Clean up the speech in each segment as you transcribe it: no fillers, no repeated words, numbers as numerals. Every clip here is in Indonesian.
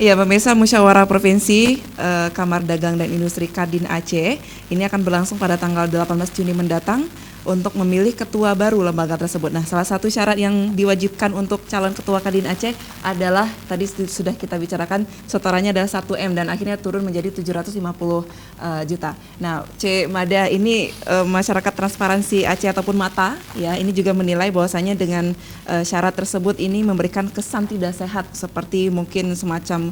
Iya, pemirsa Musyawarah Provinsi Kamar Dagang dan Industri Kadin Aceh ini akan berlangsung pada tanggal 18 Juni mendatang untuk memilih ketua baru lembaga tersebut. Nah, salah satu syarat yang diwajibkan untuk calon ketua Kadin Aceh adalah tadi sudah kita bicarakan setorannya adalah 1M dan akhirnya turun menjadi 750 juta. Nah, C Mada ini masyarakat transparansi Aceh ataupun MATA ya, ini juga menilai bahwasanya dengan syarat tersebut ini memberikan kesan tidak sehat seperti mungkin semacam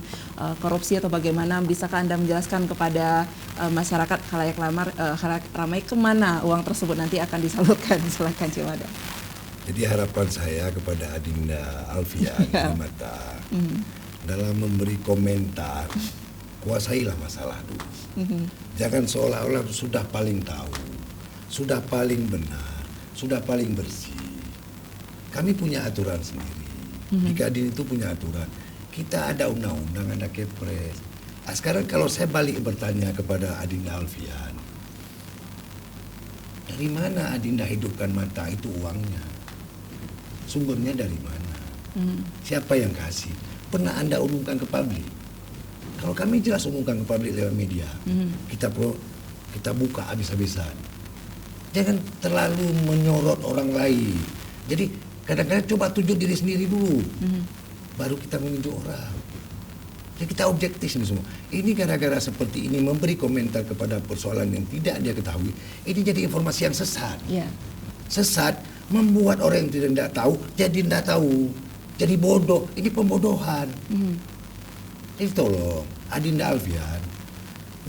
korupsi atau bagaimana. Bisakah Anda menjelaskan kepada masyarakat khalayak ramai kemana uang tersebut nanti akan disalurkan? Silakan Cimada. Jadi harapan saya kepada Adinda Alfian Mata dalam memberi komentar, kuasailah masalah dulu. Jangan seolah-olah sudah paling tahu, sudah paling benar, sudah paling bersih. Kami punya aturan sendiri. Di Kadin itu punya aturan. Kita ada undang-undang, ada Kepres. Nah, sekarang kalau saya balik bertanya kepada Adinda Alfian, dari mana Adinda hidupkan Mata itu uangnya? Sumbernya dari mana? Siapa yang kasih? Pernah Anda umumkan ke publik? Kalau kami jelas umumkan ke publik lewat media, kita buka habis-habisan. Jangan terlalu menyorot orang lain. Jadi kadang-kadang coba tunjuk diri sendiri dulu, baru kita menunjuk orang. Jadi kita objektif ini semua. Ini gara-gara seperti ini memberi komentar kepada persoalan yang tidak dia ketahui, ini jadi informasi yang sesat. Sesat membuat orang yang tidak tahu jadi tidak tahu, jadi bodoh. Ini pembodohan. Jadi tolong Adinda Alfian,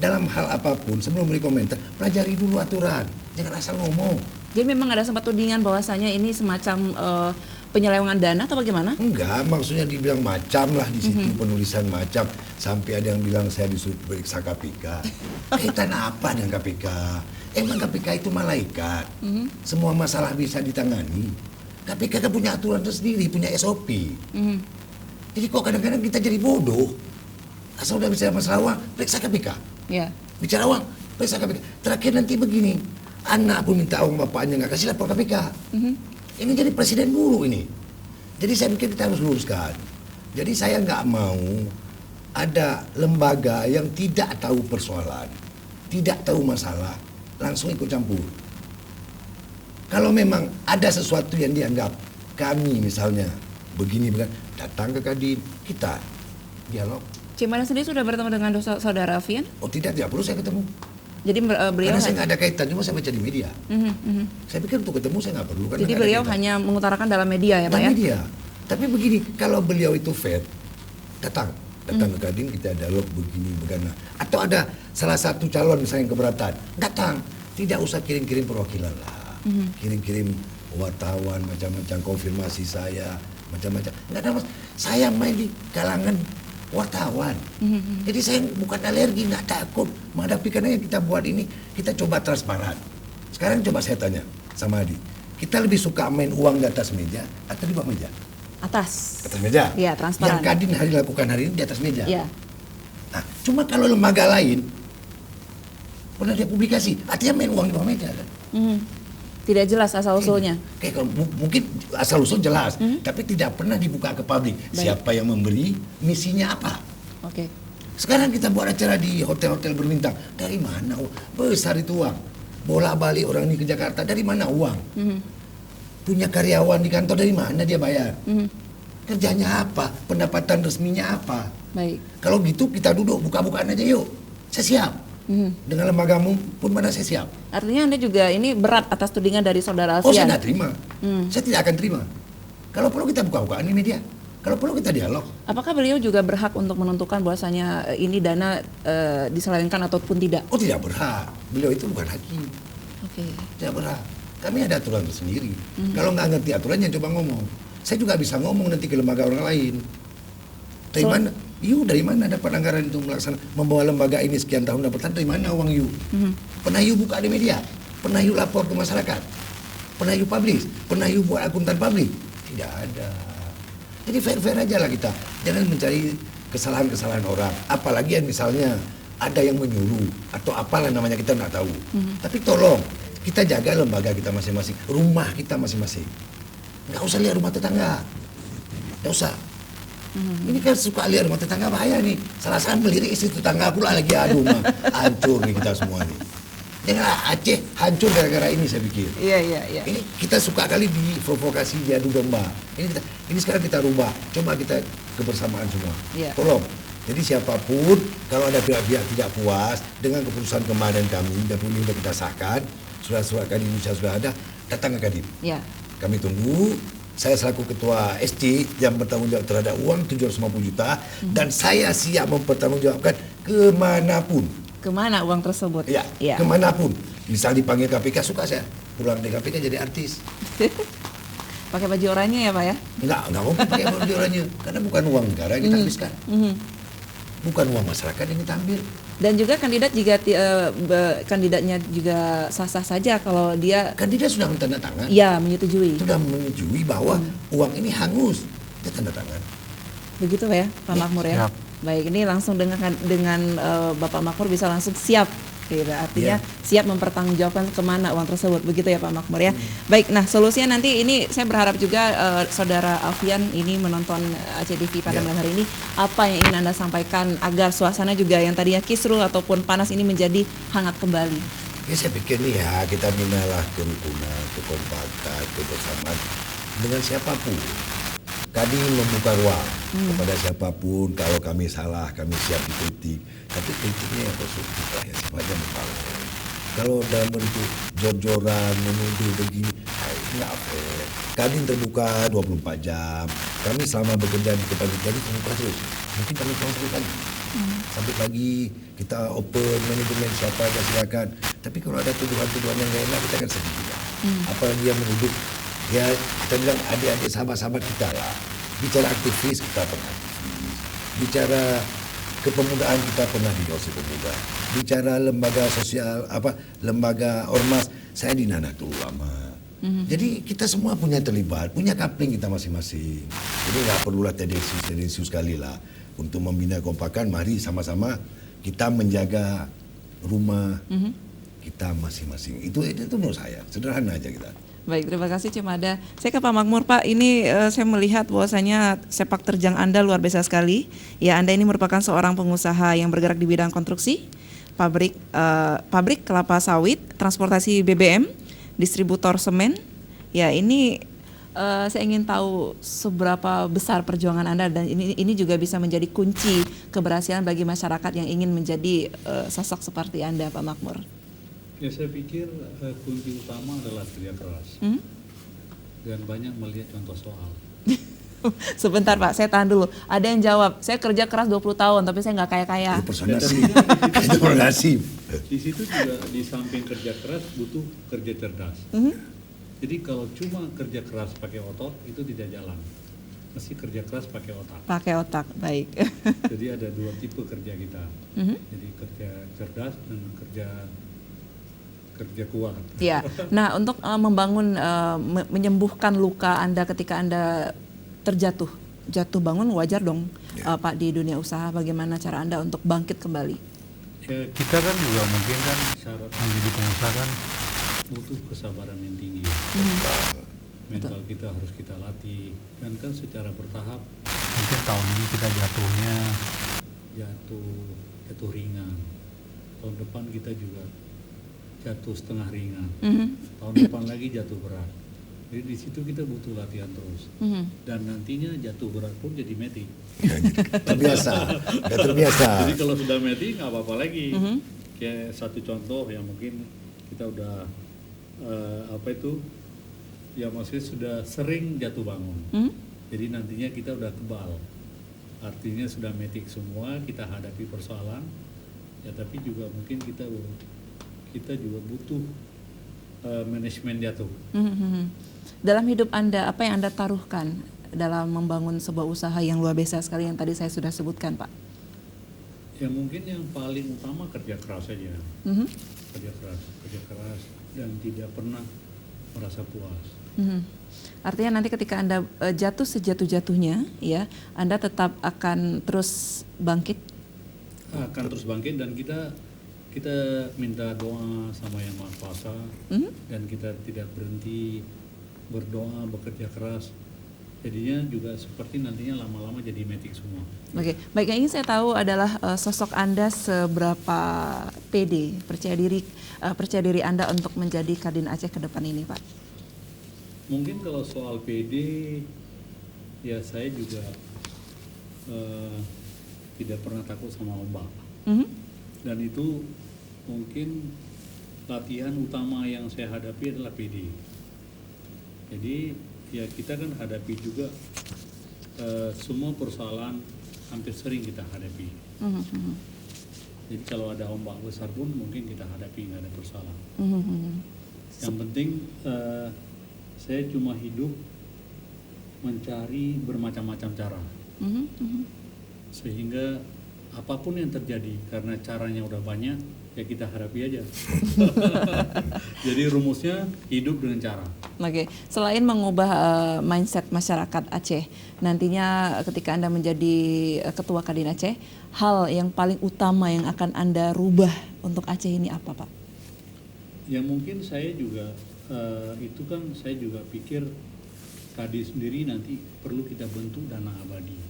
dalam hal apapun sebelum beri komentar, pelajari dulu aturan, jangan asal ngomong. Jadi memang ada sempat tudingan bahwasanya ini semacam penyelewengan dana atau bagaimana? Enggak, maksudnya dibilang macam lah di situ, penulisan macam, sampai ada yang bilang saya disuruh periksa KPK. Kaitan apa dengan KPK? Emang KPK itu malaikat? Semua masalah bisa ditangani. KPK kan punya aturan tersendiri, punya SOP. Jadi kok kadang-kadang kita jadi bodoh. Asal udah bicara masalah uang, periksa KPK. Bicara uang, periksa KPK. Terakhir nanti begini, anak pun minta uang bapaknya nggak kasih, lapor KPK. Ini jadi presiden buruk ini. Jadi saya pikir kita harus luruskan. Jadi saya nggak mau ada lembaga yang tidak tahu persoalan, tidak tahu masalah, langsung ikut campur. Kalau memang ada sesuatu yang dianggap kami misalnya begini, datang ke Kadin, kita dialog. Cimada sendiri sudah bertemu dengan saudara Alfian? Oh tidak perlu saya ketemu. Jadi beliau karena saya nggak ada kaitan, cuma saya baca di media. Saya pikir untuk ketemu saya nggak perlu. Jadi beliau hanya mengutarakan dalam media ya Pak ya? Media. Tapi begini, kalau beliau itu fair, datang ke Kadin, kita dialog begini, bagaimana. Atau ada salah satu calon misalnya yang keberatan, datang. Tidak usah kirim-kirim perwakilan lah. Kirim-kirim wartawan, macam-macam konfirmasi saya, macam-macam. Nggak ada mas. Saya main di kalangan wartawan. Jadi saya bukan alergi, nggak takut menghadapi, karena yang kita buat ini kita coba transparan. Sekarang coba saya tanya sama Adi, kita lebih suka main uang di atas meja atau di bawah meja? Atas meja. Iya, transparan. Yang Kadin lakukan hari ini di atas meja. Iya. Nah, cuma kalau lembaga lain pernah dia publikasi, artinya main uang di bawah meja kan? Tidak jelas asal usulnya. Kayak mungkin asal usul jelas, tapi tidak pernah dibuka ke publik. Siapa yang memberi, misinya apa? Oke. Sekarang kita buat acara di hotel-hotel berbintang. Dari mana besar itu uang? Bolak-balik orang ini ke Jakarta, dari mana uang? Punya karyawan di kantor, dari mana dia bayar? Kerjanya apa? Pendapatan resminya apa? Baik. Kalau gitu kita duduk buka-bukaan aja yuk. Saya siap. Dengan lembagamu pun mana saya siap. Artinya Anda juga ini berat atas tudingan dari saudara Alfian? Oh, saya tidak terima. Saya tidak akan terima. Kalau perlu kita buka-bukaan di media. Kalau perlu kita dialog. Apakah beliau juga berhak untuk menentukan bahwasanya ini dana diselewengkan ataupun tidak? Oh, tidak berhak. Beliau itu bukan hakim. Oke. Tidak berhak. Kami ada aturan tersendiri. Kalau nggak ngerti aturannya coba ngomong. Saya juga bisa ngomong nanti ke lembaga orang lain. Dari mana? Dari mana dapat anggaran itu membawa lembaga ini sekian tahun dapat dari mana uang Pernah buka di media? Pernah lapor ke masyarakat? Pernah publish? Pernah buat akuntan publik? Tidak ada. Jadi fair-fair aja lah kita. Jangan mencari kesalahan-kesalahan orang. Apalagi yang misalnya ada yang menyuruh atau apalah namanya, kita nggak tahu. Tapi tolong kita jaga lembaga kita masing-masing, rumah kita masing-masing. Nggak usah lihat rumah tetangga. Nggak usah. Ini kan suka lihat rumah tetangga bahaya nih. Salah melirik istri tetangga pula lagi, aduh mah hancur nih kita semua nih. Janganlah Aceh hancur gara-gara ini saya pikir. Iya. Ini kita suka kali diprovokasi diadu domba. Ini sekarang kita rubah. Coba kita kebersamaan semua. Iya. Tolong. Jadi siapapun kalau ada pihak-pihak tidak puas dengan keputusan kemarin kami dan ini sudah kita sahkan, surat-surat Kadin Indonesia sudah ada, datang ke Kadin. Iya. Kami tunggu. Saya selaku ketua SC yang bertanggung jawab terhadap uang 750 juta dan saya siap mempertanggungjawabkan kemanapun. Kemana uang tersebut? Ya, kemanapun. Misal dipanggil KPK, suka saya pulang dari KPK jadi artis. Pakai baju oranye ya Pak ya? Enggak mau pakai baju oranye karena bukan uang negara yang kita habiskan. Bukan uang masyarakat yang kita ambil. Dan juga kandidat jika kandidatnya juga sah-sah saja kalau dia kandidat sudah tanda tangan. Iya, menyetujui. Sudah menyetujui bahwa uang ini hangus. Dia tanda tangan. Begitu Pak ya, Pak Makmur ya. Siap. Baik, ini langsung dengan Bapak Makmur bisa langsung siap. Gitu. Artinya siap mempertanggungjawabkan kemana uang tersebut, begitu ya Pak Makmur ya. Baik, nah solusinya nanti ini saya berharap juga Saudara Alfian ini menonton Aceh TV pada malam hari ini, apa yang ingin Anda sampaikan agar suasana juga yang tadinya kisruh ataupun panas ini menjadi hangat kembali. Ya saya pikir nih ya, kita minalah kerukunan, kekompakan, kebersamaan dengan siapapun. Kadin membuka ruang kepada siapapun. Kalau kami salah, kami siap dikritik. Tapi kritiknya yang konstruktif lah, yang sifatnya membangun. Kalau dalam bentuk jor-joran, menuduh begini, nggak fair. Kadin terbuka 24 jam. Kami selama bekerja di tempat jadi terbuka terus. Mungkin kami konstruktif lagi. Sampai pagi kita open manajemen siapa aja silakan. Tapi kalau ada tuduhan-tuduhan yang nggak enak, kita akan sedih juga. Apalagi yang menuduh. Ya, kita bilang adik-adik sahabat-sahabat kita lah. Bicara aktivis, kita pernah aktivis. Bicara kepemudaan, kita pernah di Dosi Pemuda. Bicara lembaga sosial, lembaga ormas, saya di Nahdlatul Ulama. Jadi kita semua punya terlibat, punya kapling kita masing-masing. Jadi nggak perlulah tendensius sekali lah. Untuk membina kompakan, mari sama-sama kita menjaga rumah kita masing-masing. Itu menurut saya, sederhana aja kita. Baik, terima kasih Cemada. Saya ke Pak Makmur, Pak. Ini saya melihat bahwasanya sepak terjang Anda luar biasa sekali. Ya, Anda ini merupakan seorang pengusaha yang bergerak di bidang konstruksi, pabrik kelapa sawit, transportasi BBM, distributor semen. Ya, ini saya ingin tahu seberapa besar perjuangan Anda dan ini juga bisa menjadi kunci keberhasilan bagi masyarakat yang ingin menjadi sosok seperti Anda, Pak Makmur. Ya, saya pikir kunci utama adalah kerja keras dan banyak melihat contoh soal. Sebentar Pak, saya tahan dulu. Ada yang jawab, saya kerja keras 20 tahun tapi saya nggak kaya-kaya. Itu personasi. Di situ juga di samping kerja keras butuh kerja cerdas. Jadi kalau cuma kerja keras pakai otot itu tidak jalan. Mesti kerja keras pakai otak. Pakai otak, baik. Jadi ada dua tipe kerja kita. Jadi kerja cerdas dan kerja kuat. Ya. Nah, untuk membangun menyembuhkan luka Anda ketika Anda jatuh bangun, wajar dong Pak di dunia usaha. Bagaimana cara Anda untuk bangkit kembali? Ya, kita kan juga mungkin kan syarat menjadi pengusaha kan butuh kesabaran yang tinggi. Mental kita harus kita latih dan kan secara bertahap. Mungkin tahun ini kita jatuh ringan. Tahun depan kita juga jatuh setengah ringan. Tahun depan lagi jatuh berat. Jadi di situ kita butuh latihan terus. Dan nantinya jatuh berat pun jadi metik. Terbiasa. Jadi kalau sudah metik nggak apa-apa lagi. Kayak satu contoh yang mungkin kita udah ya maksudnya sudah sering jatuh bangun. Jadi nantinya kita udah kebal. Artinya sudah metik semua, kita hadapi persoalan. Ya tapi juga mungkin kita juga butuh manajemen jatuh. Dalam hidup Anda, apa yang Anda taruhkan dalam membangun sebuah usaha yang luar biasa sekali yang tadi saya sudah sebutkan, Pak? Ya mungkin yang paling utama kerja keras saja. Kerja keras dan tidak pernah merasa puas. Artinya nanti ketika Anda jatuh sejatuh-jatuhnya, ya, Anda tetap akan terus bangkit? Akan terus bangkit dan kita minta doa sama Yang Maha Kuasa dan kita tidak berhenti berdoa, bekerja keras Jadinya juga seperti nantinya lama-lama jadi matic semua. Oke, baik, yang ingin saya tahu adalah sosok Anda seberapa pede, percaya diri Anda untuk menjadi Kadin Aceh ke depan ini, Pak? Mungkin kalau soal PD, ya saya juga tidak pernah takut sama ombak. Dan itu mungkin latihan utama yang saya hadapi adalah PD. Jadi ya kita kan hadapi juga semua persoalan hampir sering kita hadapi. Jadi kalau ada ombak besar pun mungkin kita hadapi, nggak ada persoalan. Yang penting saya cuma hidup mencari bermacam-macam cara. Sehingga apapun yang terjadi, karena caranya udah banyak, ya kita hadapi aja. Jadi rumusnya hidup dengan cara. Oke, selain mengubah mindset masyarakat Aceh, nantinya ketika Anda menjadi Ketua Kadin Aceh, hal yang paling utama yang akan Anda rubah untuk Aceh ini apa, Pak? Ya mungkin saya juga, itu kan saya juga pikir Kadin sendiri nanti perlu kita bentuk dana abadi.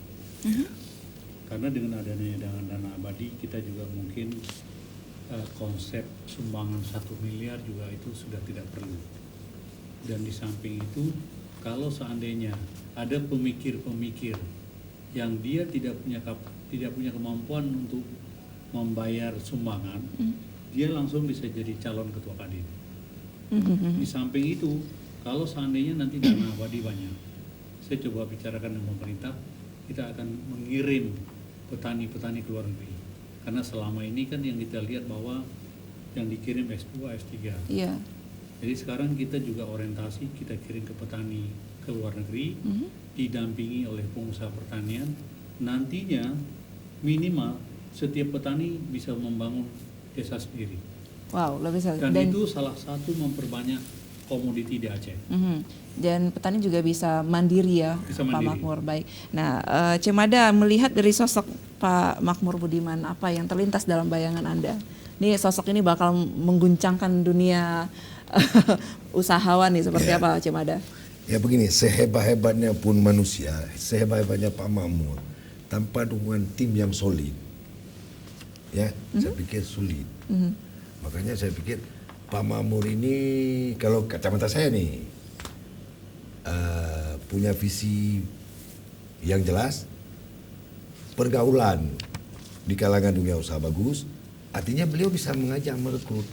Karena dengan adanya dana abadi, kita juga mungkin konsep sumbangan 1 miliar juga itu sudah tidak perlu. Dan di samping itu, kalau seandainya ada pemikir-pemikir yang dia tidak punya kemampuan untuk membayar sumbangan, dia langsung bisa jadi calon ketua Kadin. Di samping itu, kalau seandainya nanti dana abadi banyak, saya coba bicarakan dengan pemerintah, kita akan mengirim petani-petani ke luar negeri. Karena selama ini kan yang kita lihat bahwa yang dikirim S2, S3. Iya. Jadi sekarang kita juga orientasi, kita kirim ke petani ke luar negeri, didampingi oleh pengusaha pertanian. Nantinya minimal setiap petani bisa membangun desa sendiri. Wow, lebih sekali. Dan itu salah satu memperbanyak komoditi di Aceh. Dan petani juga bisa mandiri ya, Bisa Pak mandiri. Makmur. Baik. Nah, Cemada melihat dari sosok Pak Makmur Budiman, apa yang terlintas dalam bayangan Anda? Nih sosok ini bakal mengguncangkan dunia usahawan nih, seperti apa Cemada? Ya begini, sehebat-hebatnya pun manusia, sehebat-hebatnya Pak Makmur, tanpa dukungan tim yang solid, ya saya pikir sulit. Makanya saya pikir Pak Makmur ini, kalau kacamata saya nih, punya visi yang jelas, pergaulan di kalangan dunia usaha bagus, artinya beliau bisa mengajak merekrut,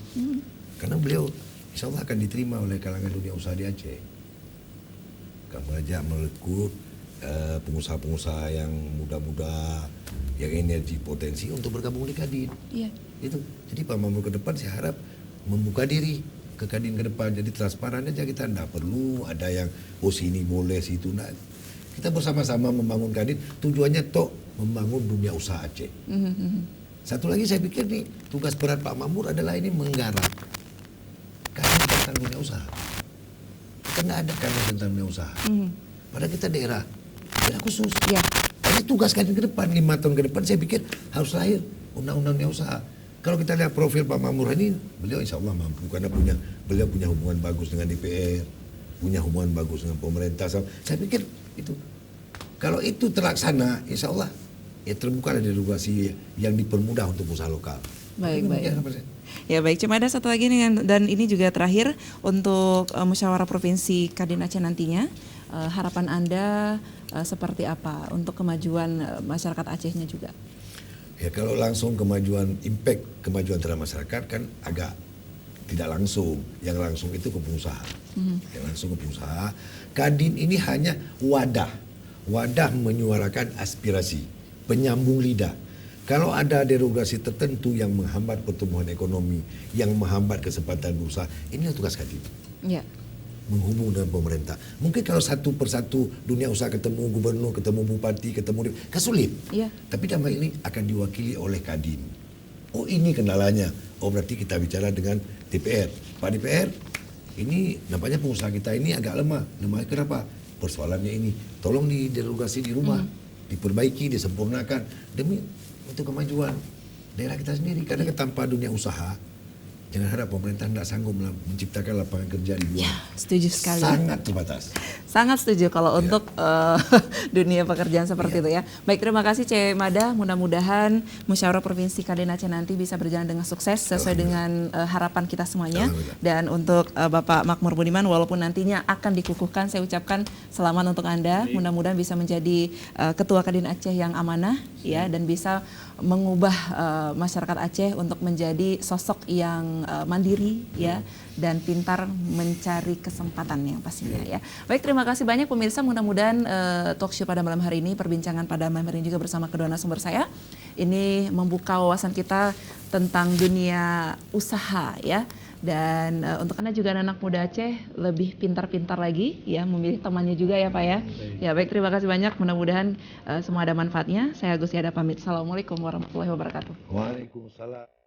karena beliau insya Allah akan diterima oleh kalangan dunia usaha di Aceh. Akan mengajak merekrut pengusaha-pengusaha yang muda-muda, yang energi potensi untuk bergabung di Kadin. Iya. Itu. Jadi Pak Makmur ke depan saya harap membuka diri ke Kadin ke depan, jadi transparan aja, kita tidak perlu ada yang sini boleh situ nah. Kita bersama-sama membangun Kadin, tujuannya toh membangun dunia usaha Aceh. Satu lagi saya pikir nih, tugas berat Pak Makmur adalah ini menggarap Kadin tentang dunia usaha. Kita nggak ada Kadin tentang dunia usaha. Padahal kita daerah khusus. Ya. Tapi tugas Kadin ke depan, 5 tahun ke depan saya pikir harus lahir undang-undang dunia usaha. Kalau kita lihat profil Pak Makmur ini, beliau insya Allah mampu karena beliau punya hubungan bagus dengan DPR, punya hubungan bagus dengan pemerintah. Saya pikir itu, kalau itu terlaksana, insya Allah ya terbuka ada regulasi yang dipermudah untuk usaha lokal. Baik. Ya, Ya baik, cuma ada satu lagi nih, dan ini juga terakhir untuk musyawarah provinsi Kadin Aceh nantinya. Harapan Anda seperti apa untuk kemajuan masyarakat Acehnya juga? Ya kalau langsung kemajuan, impact kemajuan terhadap masyarakat kan agak tidak langsung. Yang langsung itu ke pengusaha. Yang langsung ke pengusaha. Kadin ini hanya wadah menyuarakan aspirasi, penyambung lidah. Kalau ada derogasi tertentu yang menghambat pertumbuhan ekonomi, yang menghambat kesempatan berusaha, ini tugas Kadin. Ya. Menghubung dengan pemerintah. Mungkin kalau satu persatu dunia usaha ketemu gubernur, ketemu bupati, ketemu kan sulit. Iya. Tapi dalam hal ini akan diwakili oleh Kadin. Oh ini kendalanya. Oh berarti kita bicara dengan DPR. Pak DPR, ini nampaknya pengusaha kita ini agak lemah. Lemah kenapa? Persoalannya ini. Tolong diderogasi di rumah, diperbaiki, disempurnakan demi untuk kemajuan daerah kita sendiri. Karena tanpa dunia usaha, Jangan harap pemerintah tidak sanggup menciptakan lapangan kerja di luar. Ya, setuju sekali. Sangat terbatas. Sangat setuju kalau untuk dunia pekerjaan seperti itu ya. Baik, terima kasih C. Mada. Mudah-mudahan Musyawarah Provinsi Kadin Aceh nanti bisa berjalan dengan sukses sesuai dengan harapan kita semuanya. Dan untuk Bapak Makmur Budiman, walaupun nantinya akan dikukuhkan, saya ucapkan selamat untuk Anda. Mudah-mudahan bisa menjadi Ketua Kadin Aceh yang amanah ya, dan bisa mengubah masyarakat Aceh untuk menjadi sosok yang mandiri ya, dan pintar mencari kesempatan yang pastinya ya. Baik, terima kasih banyak pemirsa. Mudah-mudahan talk show pada malam hari ini, perbincangan pada malam hari ini juga bersama kedua narasumber saya, ini membuka wawasan kita tentang dunia usaha ya. Dan untuk Anda juga anak muda Aceh lebih pintar-pintar lagi ya, memilih temannya juga ya Pak ya. Ya baik, terima kasih banyak. Mudah-mudahan semua ada manfaatnya. Saya Agus Yada pamit. Assalamualaikum warahmatullahi wabarakatuh. Waalaikumsalam.